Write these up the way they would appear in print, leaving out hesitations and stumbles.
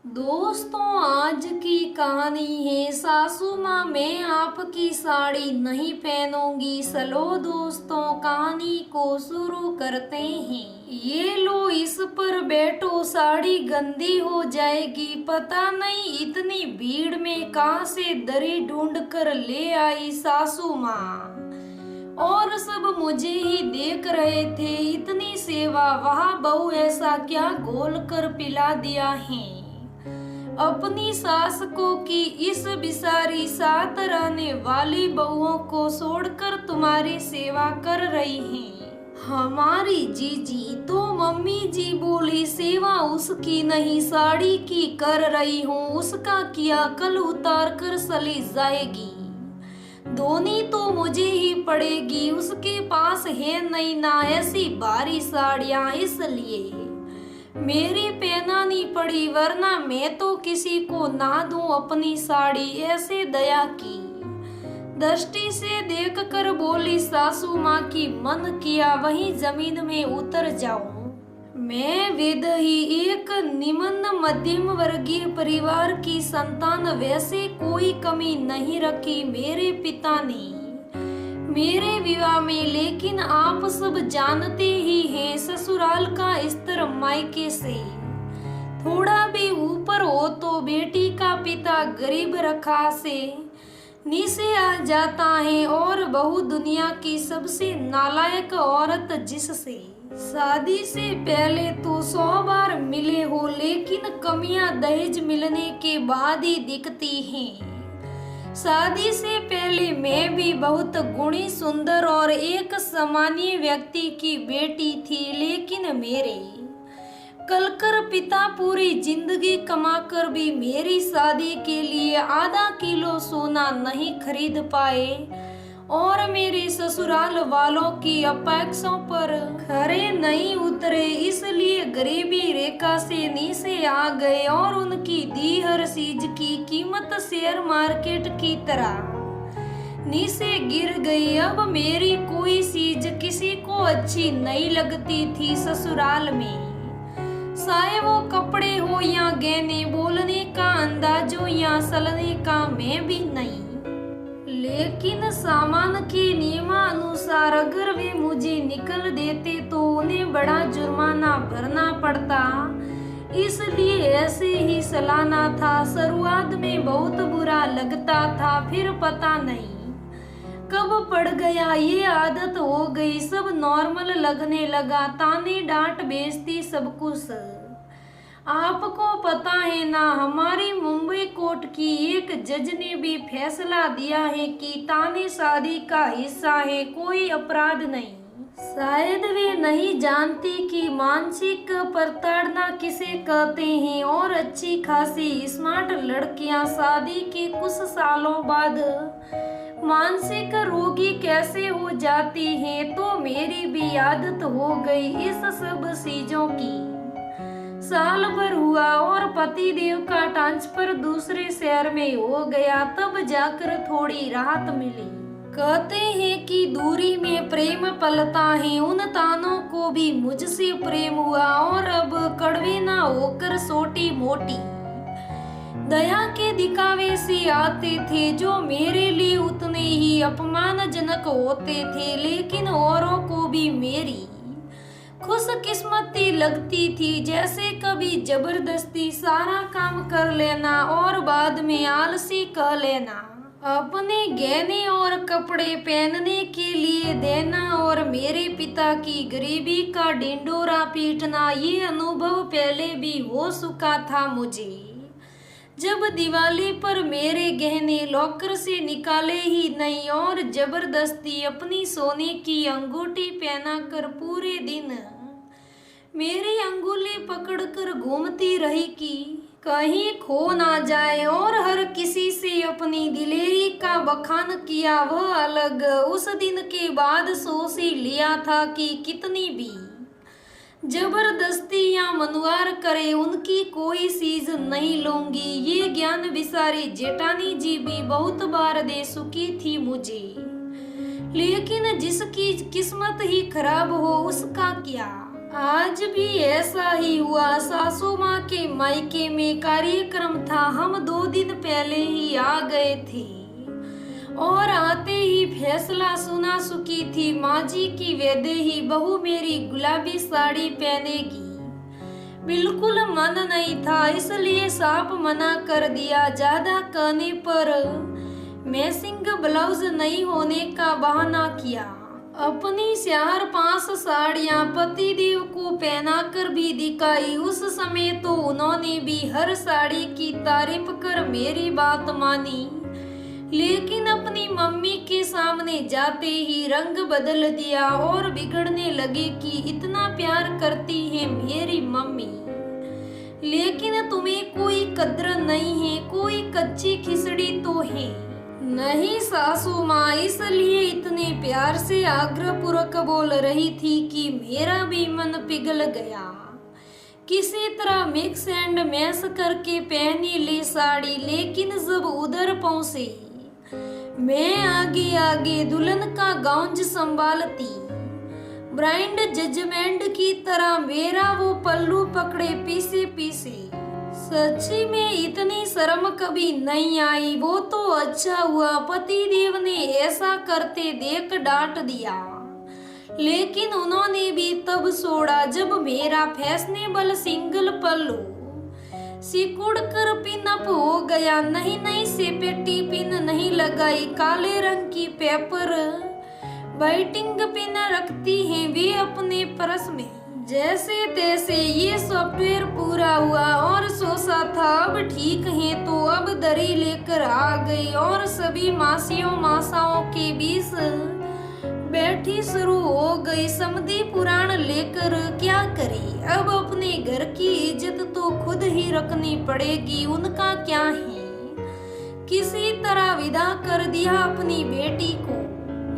दोस्तों, आज की कहानी है सासू माँ मैं आपकी साड़ी नहीं पहनूंगी। चलो दोस्तों, कहानी को शुरू करते हैं। ये लो, इस पर बैठो, साड़ी गंदी हो जाएगी। पता नहीं इतनी भीड़ में कहाँ से दरी ढूंढ कर ले आई सासू माँ, और सब मुझे ही देख रहे थे। इतनी सेवा, वहाँ बहू ऐसा क्या घोल कर पिला दिया है अपनी सास को कि इस बिसारी साथ रहने वाली बहुओं को छोड़कर तुम्हारी सेवा कर रही हैं। हमारी जीजी तो मम्मी जी बोली, सेवा उसकी नहीं साड़ी की कर रही हूँ। उसका किया कल उतार कर चली जाएगी। धोनी तो मुझे ही पड़ेगी, उसके पास है नहीं ना ऐसी भारी साड़ियाँ, इसलिए मेरी पहनानी पड़ी, वरना मैं तो किसी को ना दूं अपनी साड़ी। ऐसे दया की दृष्टि से देखकर बोली सासू माँ की मन किया वहीं जमीन में उतर जाऊं। मैं विधि, एक निम्न मध्यम वर्गीय परिवार की संतान, वैसे कोई कमी नहीं रखी मेरे पिता ने मेरे विवाह में। लेकिन आप सब जानते ही हैं, ससुराल का स्तर मायके से थोड़ा भी ऊपर हो तो बेटी का पिता गरीब रखा से नीचे आ जाता है, और बहू दुनिया की सबसे नालायक औरत, जिससे शादी से पहले तो 100 बार मिले हो, लेकिन कमियां दहेज मिलने के बाद ही दिखती हैं। शादी से पहले मैं भी बहुत गुणी, सुंदर और एक सामान्य व्यक्ति की बेटी थी, लेकिन मेरे कलकर पिता पूरी जिंदगी कमाकर भी मेरी शादी के लिए आधा किलो सोना नहीं खरीद पाए, और मेरे ससुराल वालों की अपेक्षाओं पर खरे नहीं उतरे, इसलिए गरीबी रेखा से नीचे आ गए, और उनकी दी हर चीज की कीमत शेयर मार्केट की तरह नीचे गिर गई। अब मेरी कोई चीज किसी को अच्छी नहीं लगती थी ससुराल में, चाहे वो कपड़े हो या गहने, बोलने का अंदाज हो या चलने का मैं भी नहीं। लेकिन सामान के नियमानुसार अगर वे मुझे निकल देते तो उन्हें बड़ा जुर्माना भरना पड़ता, इसलिए ऐसे ही चलाना था। शुरुआत में बहुत बुरा लगता था, फिर पता नहीं कब पड़ गया, ये आदत हो गई, सब नॉर्मल लगने लगा। ताने डांट बेइज्जती सब कुछ। आपको पता है ना, हमारी मुंबई कोर्ट की एक जज ने भी फैसला दिया है कि ताने शादी का हिस्सा है, कोई अपराध नहीं। शायद वे नहीं जानती कि मानसिक प्रताड़ना किसे कहते हैं, और अच्छी खासी स्मार्ट लड़कियां शादी के कुछ सालों बाद मानसिक रोगी कैसे हो जाती हैं। तो मेरी भी आदत हो गई इस सब चीजों की। साल भर हुआ और पति देव का ट्रांसफर दूसरे शहर में हो गया, तब जाकर थोड़ी राहत मिली। कहते हैं कि दूरी में प्रेम पलता है, उन तानों को भी मुझसे प्रेम हुआ, और अब कड़वे ना होकर छोटी मोटी दया के दिखावे से आते थे, जो मेरे लिए उतने ही अपमानजनक होते थे, लेकिन औरों को भी मेरी खुशकिस्मती लगती थी। जैसे कभी जबरदस्ती सारा काम कर लेना और बाद में आलसी कह लेना, अपने गहने और कपड़े पहनने के लिए देना, और मेरे पिता की गरीबी का ढिंढोरा पीटना, ये अनुभव पहले भी हो चुका था मुझे। जब दिवाली पर मेरे गहने लॉकर से निकाले ही नहीं, और जबरदस्ती अपनी सोने की अंगूठी पहनाकर पूरे दिन मेरी अंगुली पकड़कर घूमती रही कि कहीं खो ना जाए, और हर किसी से अपनी दिलेरी का बखान किया, वह अलग। उस दिन के बाद सोच ही लिया था कि कितनी भी जबरदस्ती या मनुवार करे, उनकी कोई चीज नहीं लूंगी। ये ज्ञान बिसारी जेठानी जी भी बहुत बार दे चुकी थी मुझे, लेकिन जिसकी किस्मत ही खराब हो उसका क्या। आज भी ऐसा ही हुआ। सासू माँ के मायके में कार्यक्रम था। हम 2 दिन पहले ही आ गए थे और आते ही फैसला सुना चुकी थी माँ जी की वैदेही बहू मेरी गुलाबी साड़ी पहनेगी। बिल्कुल मन नहीं था, इसलिए साफ मना कर दिया। ज्यादा कहने पर मैचिंग ब्लाउज नहीं होने का बहाना किया। अपनी 4-5 साड़ियां पति देव को पहनाकर भी दिखाई। उस समय तो उन्होंने भी हर साड़ी की तारीफ कर मेरी बात मानी, लेकिन अपनी मम्मी के सामने जाते ही रंग बदल दिया और बिगड़ने लगे कि इतना प्यार करती है मेरी मम्मी, लेकिन तुम्हें कोई कद्र नहीं है, कोई कच्ची खिचड़ी तो है नहीं सासू माँ। इसलिए इतने प्यार से आग्रह पूर्वक बोल रही थी कि मेरा भी मन पिघल गया। किसी तरह मिक्स एंड मैच करके पहनी ली साड़ी, लेकिन जब उधर पहुंचे मैं आगे आगे दुल्हन का गाउन संभालती, ब्राइड जजमेंट की तरह मेरा वो पल्लू पकड़े पीछे पीछे। सच्ची में इतनी शर्म कभी नहीं आई। वो तो अच्छा हुआ पति देव ने ऐसा करते देख डांट दिया, लेकिन उन्होंने भी तब छोड़ा जब मेरा फैशनेबल सिंगल पल्लू सिकुड़ कर पिन अप हो गया। नहीं नहीं से पेटी पिन नहीं लगाई, काले रंग की पेपर बाइटिंग पिन रखती हैं वे अपने पर्स में। जैसे तैसे ये सॉफ्टवेयर पूरा हुआ और सोचा था अब ठीक है, तो अब दरी लेकर आ गई और सभी मासियों मासाओं के बीच बैठी शुरू हो गई समधी पुराण लेकर। क्या करी, अब अपने घर की इज्जत तो खुद ही रखनी पड़ेगी, उनका क्या है। किसी तरह विदा कर दिया अपनी बेटी को,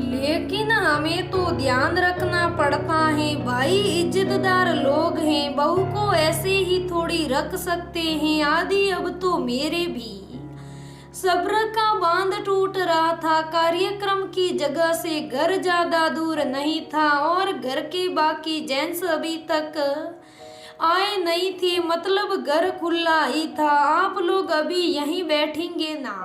लेकिन हमें तो ध्यान रखना पड़ता है भाई, इज्जतदार लोग हैं, बहू को ऐसे ही थोड़ी रख सकते हैं। आदि अब तो मेरे भी सब्र का बांध टूट रहा था। कार्यक्रम की जगह से घर ज्यादा दूर नहीं था और घर के बाकी जेंट्स अभी तक आए नहीं थे, मतलब घर खुला ही था। आप लोग अभी यहीं बैठेंगे ना,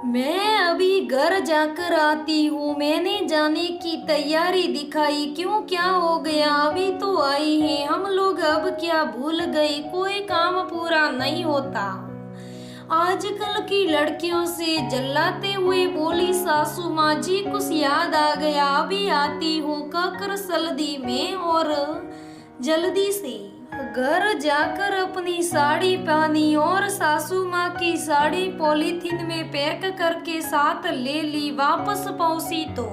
मैं अभी घर जाकर आती हूँ। मैंने जाने की तैयारी दिखाई। क्यों, क्या हो गया, अभी तो आई हैं हम लोग, अब क्या भूल गए, कोई काम पूरा नहीं होता। आजकल की लड़कियों से जल्लाते हुए बोली सासू माँ जी, कुछ याद आ गया, अभी आती हूँ कहकर सल्दी में और जल्दी से घर जाकर अपनी साड़ी पहनी और सासू माँ की साड़ी पॉलीथीन में पैक करके साथ ले ली। वापस पहुंची तो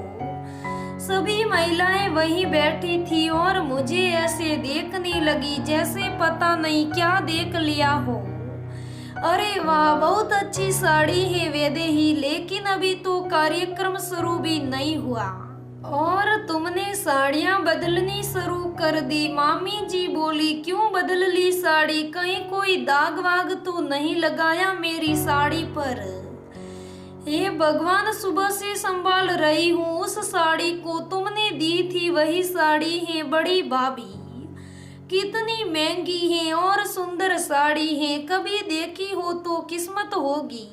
सभी महिलाएं वहीं बैठी थी और मुझे ऐसे देखने लगी जैसे पता नहीं क्या देख लिया हो। अरे वाह, बहुत अच्छी साड़ी है वैदेही, लेकिन अभी तो कार्यक्रम शुरू भी नहीं हुआ और तुमने साड़ियाँ बदलनी शुरू कर दी। मामी जी बोली, क्यों बदल ली साड़ी, कहीं कोई दाग वाग तो नहीं लगाया मेरी साड़ी पर। ये भगवान, सुबह से संभाल रही हूँ उस साड़ी को, तुमने दी थी वही साड़ी है बड़ी भाभी। कितनी महंगी है और सुंदर साड़ी है, कभी देखी हो तो किस्मत होगी।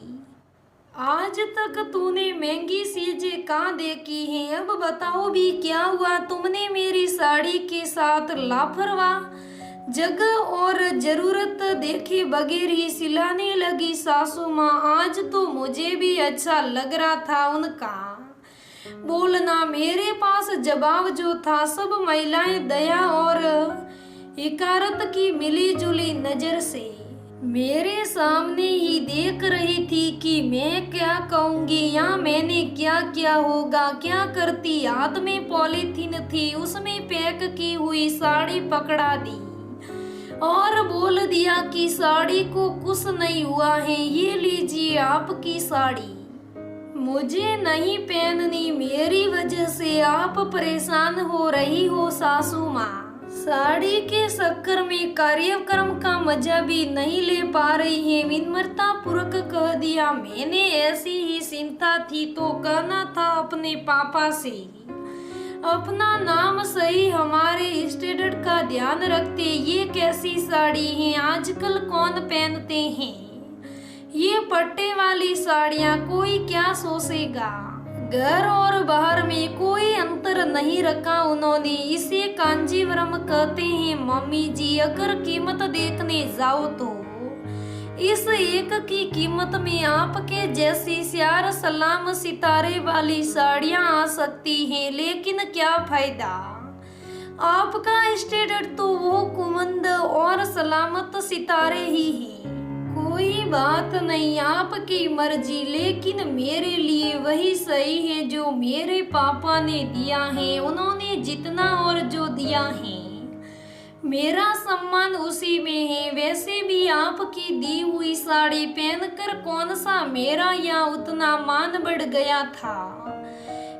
आज तक तूने महंगी चीजें कहाँ देखी हैं, अब बताओ भी क्या हुआ। तुमने मेरी साड़ी के साथ लापरवाह जगह और जरूरत देखे बगैर ही सिलाने लगी सासू माँ। आज तो मुझे भी अच्छा लग रहा था उनका बोलना। मेरे पास जवाब जो था सब महिलाएं दया और हिकारत की मिली जुली नजर से मेरे सामने ही देख रही थी कि मैं क्या कहूँगी या मैंने क्या किया होगा, क्या करती। हाथ में पॉलीथीन थी, उसमें पैक की हुई साड़ी पकड़ा दी और बोल दिया कि साड़ी को कुछ नहीं हुआ है, ये लीजिए आपकी साड़ी, मुझे नहीं पहननी, मेरी वजह से आप परेशान हो रही हो सासू माँ। साड़ी के चक्कर में कार्यक्रम का मजा भी नहीं ले पा रही है, विनम्रता पूर्वक कह दिया। मैंने ऐसी ही चिंता थी तो कहना था अपने पापा से। अपना नाम सही हमारे स्टैंडर्ड का ध्यान रखते। ये कैसी साड़ी है आजकल कौन पहनते हैं, ये पट्टे वाली साड़ियाँ कोई क्या सोचेगा। घर और बाहर में कोई अंतर नहीं रखा उन्होंने, इसे कांजीवरम कहते हैं मम्मी जी। अगर कीमत देखने जाओ तो इस एक की कीमत में आपके जैसी 4 सलाम सितारे वाली साड़ियाँ आ सकती हैं, लेकिन क्या फायदा, आपका स्टैंडर्ड तो वो कुमंद और सलामत सितारे ही हैं। कोई बात नहीं, आपकी मर्जी, लेकिन मेरे लिए वही सही है जो मेरे पापा ने दिया है। उन्होंने जितना और जो दिया है मेरा सम्मान उसी में है। वैसे भी आपकी दी हुई साड़ी पहनकर कौन सा मेरा या उतना मान बढ़ गया था।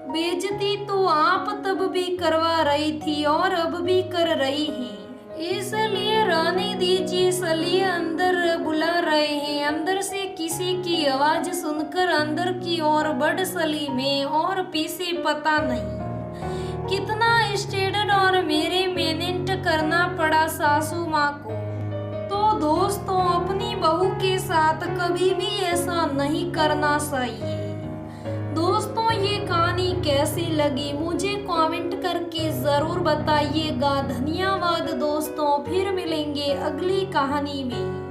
बेइज्जती तो आप तब भी करवा रही थी और अब भी कर रही हैं, इसलिए रहने दीजिए। सलिए अंदर बुला रहे हैं। अंदर से किसी की आवाज सुनकर अंदर की ओर बढ़ सली में, और पीछे पता नहीं कितना स्टैंडर्ड और मेरे मेनेंट करना पड़ा सासू माँ को। तो दोस्तों, अपनी बहू के साथ कभी भी ऐसा नहीं करना चाहिए। दोस्तों, ये कहानी कैसी लगी मुझे कमेंट करके जरूर बताइएगा। धन्यवाद दोस्तों, फिर मिलेंगे अगली कहानी में।